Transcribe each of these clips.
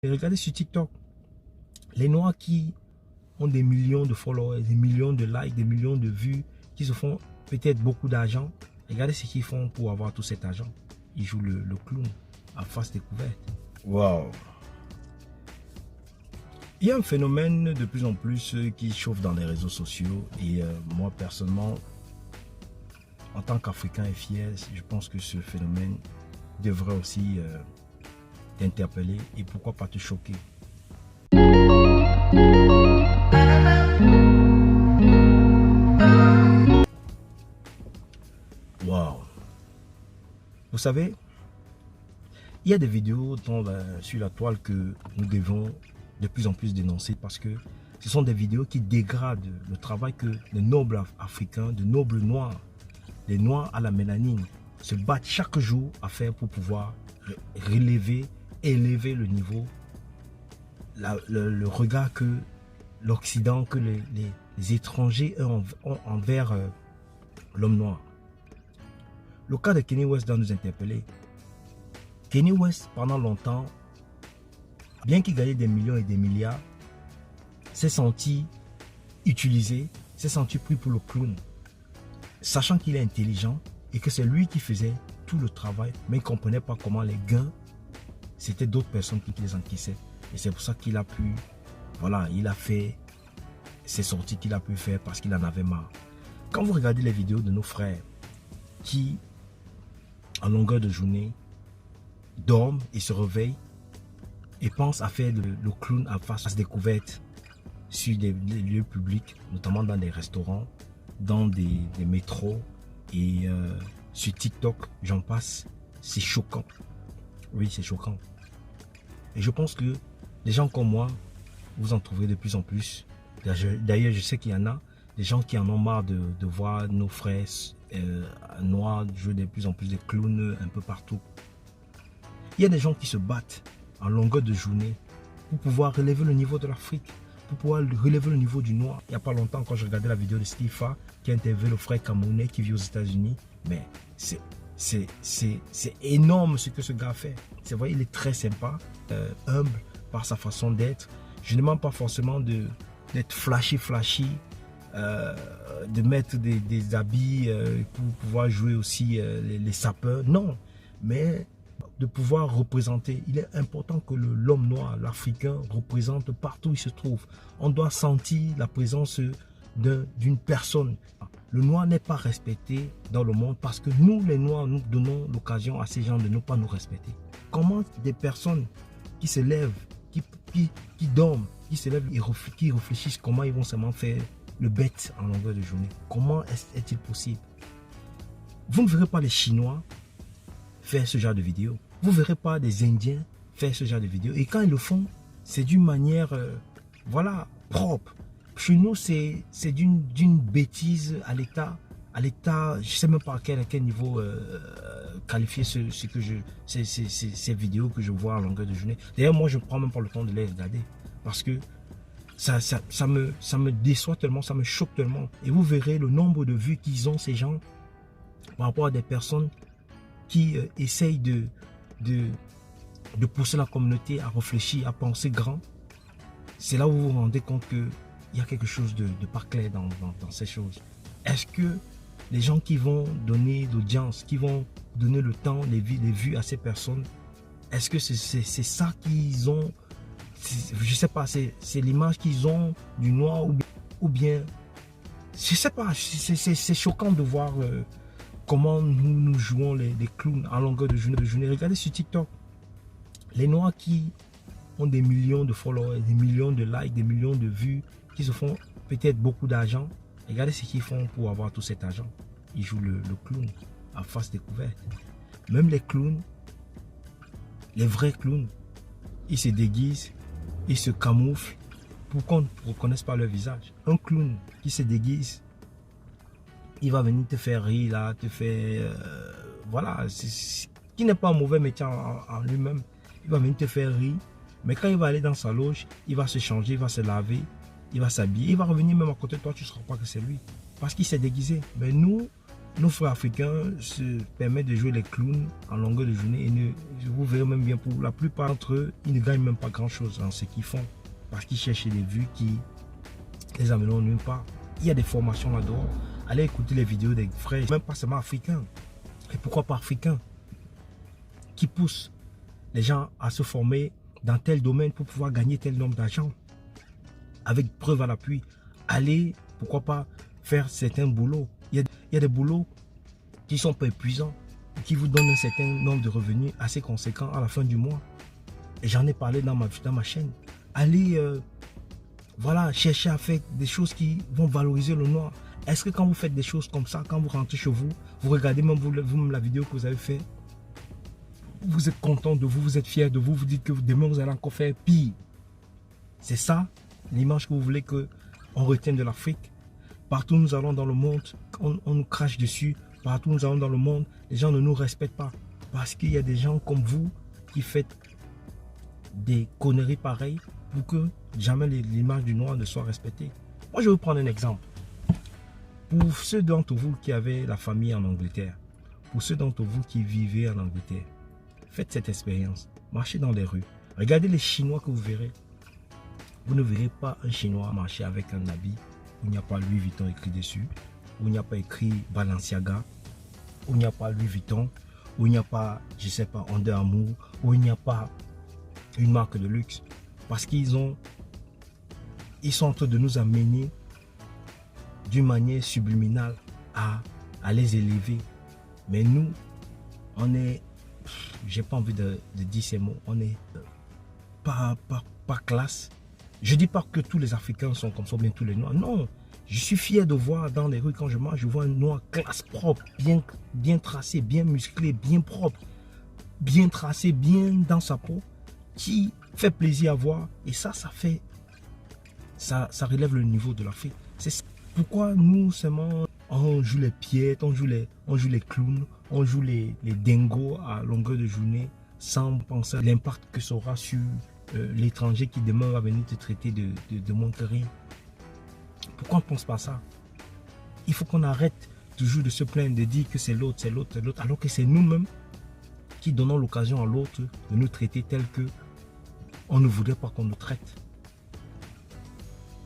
Et regardez sur TikTok, les Noirs qui ont des millions de followers, des millions de likes, des millions de vues, qui se font peut-être beaucoup d'argent. Regardez ce qu'ils font pour avoir tout cet argent. Ils jouent le clown à face découverte. Waouh! Il y a un phénomène de plus en plus qui chauffe dans les réseaux sociaux et moi personnellement, en tant qu'Africain et fier, je pense que ce phénomène devrait aussi t'interpeller et pourquoi pas te choquer. Waouh! Vous savez, il y a des vidéos sur la toile que nous devons de plus en plus dénoncer parce que ce sont des vidéos qui dégradent le travail que les nobles africains, de nobles noirs, les noirs à la mélanine, se battent chaque jour à faire pour pouvoir élever le niveau, le regard que l'Occident, que les étrangers ont envers l'homme noir. Le cas de Kanye West doit nous interpeller. Kanye West, pendant longtemps, bien qu'il gagnait des millions et des milliards, s'est senti utilisé, s'est senti pris pour le clown, sachant qu'il est intelligent et que c'est lui qui faisait tout le travail, mais il ne comprenait pas comment les gains, c'était d'autres personnes qui les encaissaient. Et c'est pour ça qu'il a pu, voilà, il a fait ces sorties qu'il a pu faire parce qu'il en avait marre. Quand vous regardez les vidéos de nos frères qui, en longueur de journée, dorment et se réveillent et pensent à faire le clown à face découverte sur des lieux publics, notamment dans des restaurants, dans des métros et sur TikTok, j'en passe, c'est choquant. Oui, c'est choquant. Et je pense que les gens comme moi, vous en trouverez de plus en plus. D'ailleurs, je sais qu'il y en a des gens qui en ont marre de voir nos frères noirs jouer de plus en plus de clowns un peu partout. Il y a des gens qui se battent en longueur de journée pour pouvoir relever le niveau de l'Afrique, pour pouvoir relever le niveau du noir. Il n'y a pas longtemps, quand je regardais la vidéo de Stifa qui a interviewé le frère camerounais qui vit aux États-Unis, mais c'est énorme ce que ce gars fait. C'est vrai, il est très sympa, humble par sa façon d'être. Je ne demande pas forcément d'être flashy, de mettre des habits pour pouvoir jouer aussi les sapeurs. Non, mais de pouvoir représenter. Il est important que l'homme noir, l'Africain, représente partout où il se trouve. On doit sentir la présence d'une personne. Le noir n'est pas respecté dans le monde parce que nous, les noirs, nous donnons l'occasion à ces gens de ne pas nous respecter. Comment des personnes qui se lèvent, qui dorment, qui se lèvent, qui réfléchissent comment ils vont seulement faire le bête en longueur de journée? Comment est-il possible? Vous ne verrez pas les Chinois faire ce genre de vidéos. Vous ne verrez pas des Indiens faire ce genre de vidéos. Et quand ils le font, c'est d'une manière, voilà, propre. Chez nous, c'est d'une bêtise à l'état, je ne sais même pas à quel niveau qualifier ces vidéos que je vois en longueur de journée. D'ailleurs, moi, je ne prends même pas le temps de les regarder parce que ça me déçoit tellement, ça me choque tellement. Et vous verrez le nombre de vues qu'ils ont, ces gens, par rapport à des personnes qui essayent de pousser la communauté à réfléchir, à penser grand. C'est là où vous vous rendez compte qu'il y a quelque chose de pas clair dans ces choses. Est-ce que les gens qui vont donner l'audience, qui vont donner le temps, les vues à ces personnes, est-ce que c'est ça qu'ils ont? Je ne sais pas, c'est l'image qu'ils ont du noir ou bien je ne sais pas, c'est choquant de voir comment nous jouons les clowns en longueur de journée. Regardez sur TikTok, les noirs qui ont des millions de followers, des millions de likes, des millions de vues, qui se font peut-être beaucoup d'argent. Regardez ce qu'ils font pour avoir tout cet argent. Ils jouent le clown à face découverte. Même les clowns, les vrais clowns, ils se déguisent, ils se camouflent pour qu'on ne reconnaisse pas leur visage. Un clown qui se déguise, il va venir te faire rire là, te faire... voilà, qui n'est pas un mauvais métier en lui-même. Il va venir te faire rire. Mais quand il va aller dans sa loge, il va se changer, il va se laver, il va s'habiller. Il va revenir même à côté de toi, tu ne sauras pas que c'est lui. Parce qu'il s'est déguisé. Mais nous, nos frères africains se permettent de jouer les clowns en longueur de journée et vous verrez même bien pour la plupart d'entre eux, ils ne gagnent même pas grand chose dans ce qu'ils font parce qu'ils cherchent des vues qui les amèneront nulle part. Il y a des formations là-dehors. Allez écouter les vidéos des frères, même pas seulement africains. Et pourquoi pas africains qui poussent les gens à se former dans tel domaine pour pouvoir gagner tel nombre d'argent avec preuve à l'appui. Allez, pourquoi pas faire certains boulots. Il y a des boulots qui sont pas épuisants, qui vous donnent un certain nombre de revenus assez conséquents à la fin du mois. Et j'en ai parlé dans ma chaîne. Allez, voilà, chercher à faire des choses qui vont valoriser le noir. Est-ce que quand vous faites des choses comme ça, quand vous rentrez chez vous, vous regardez même vous-même la vidéo que vous avez faite, vous êtes content de vous, vous êtes fier de vous, vous dites que demain vous allez encore faire pire. C'est ça l'image que vous voulez qu'on retienne de l'Afrique. Partout où nous allons dans le monde, on nous crache dessus. Partout où nous allons dans le monde, les gens ne nous respectent pas. Parce qu'il y a des gens comme vous qui faites des conneries pareilles pour que jamais l'image du noir ne soit respectée. Moi, je vais vous prendre un exemple. Pour ceux d'entre vous qui avaient la famille en Angleterre, pour ceux d'entre vous qui vivaient en Angleterre, faites cette expérience. Marchez dans les rues. Regardez les Chinois que vous verrez. Vous ne verrez pas un Chinois marcher avec un habit où il n'y a pas Louis Vuitton écrit dessus, où il n'y a pas écrit Balenciaga, où il n'y a pas Louis Vuitton, où il n'y a pas, je ne sais pas, Under Armour, où il n'y a pas une marque de luxe. Parce qu'ils sont en train de nous amener d'une manière subliminale à les élever. Mais nous, on est, j'ai pas envie de dire ces mots, on est pas classe. Je dis pas que tous les Africains sont comme ça, bien tous les Noirs. Non, je suis fier de voir dans les rues quand je marche, je vois un Noir classe propre, bien tracé, bien musclé, bien propre, bien tracé, bien dans sa peau, qui fait plaisir à voir. Et ça relève le niveau de l'Afrique. C'est pourquoi nous, seulement, on joue les piètes, on joue les clowns, on joue les dingos à longueur de journée sans penser à l'impact que ça aura sur l'étranger qui demain va venir te traiter de moins que rien. Pourquoi on ne pense pas ça? Il faut qu'on arrête toujours de se plaindre, de dire que c'est l'autre, alors que c'est nous-mêmes qui donnons l'occasion à l'autre de nous traiter tel que on ne voudrait pas qu'on nous traite.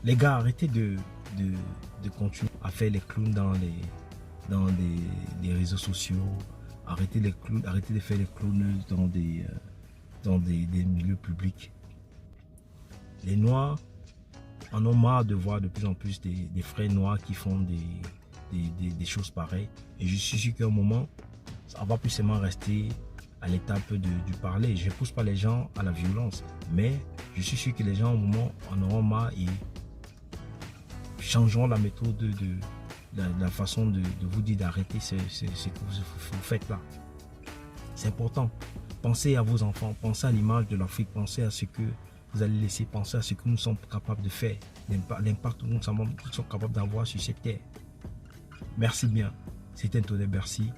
Les gars, arrêtez de continuer à faire les clowns dans les réseaux sociaux. Arrêtez de faire les clowns dans des milieux publics. Les Noirs en ont marre de voir de plus en plus des frères noirs qui font des choses pareilles. Et je suis sûr qu'à un moment, ça va plus seulement rester à l'étape du parler. Je ne pousse pas les gens à la violence, mais je suis sûr que les gens au moment en auront marre et changeront la méthode la façon de vous dire d'arrêter ce que vous faites là. C'est important. Pensez à vos enfants, pensez à l'image de l'Afrique, pensez à ce que vous allez laisser, penser à ce que nous sommes capables de faire, l'impact que nous sommes capables d'avoir sur cette terre. Merci bien. C'était Antoine Bercy.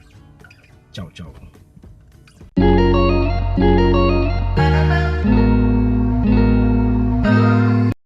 Ciao, ciao.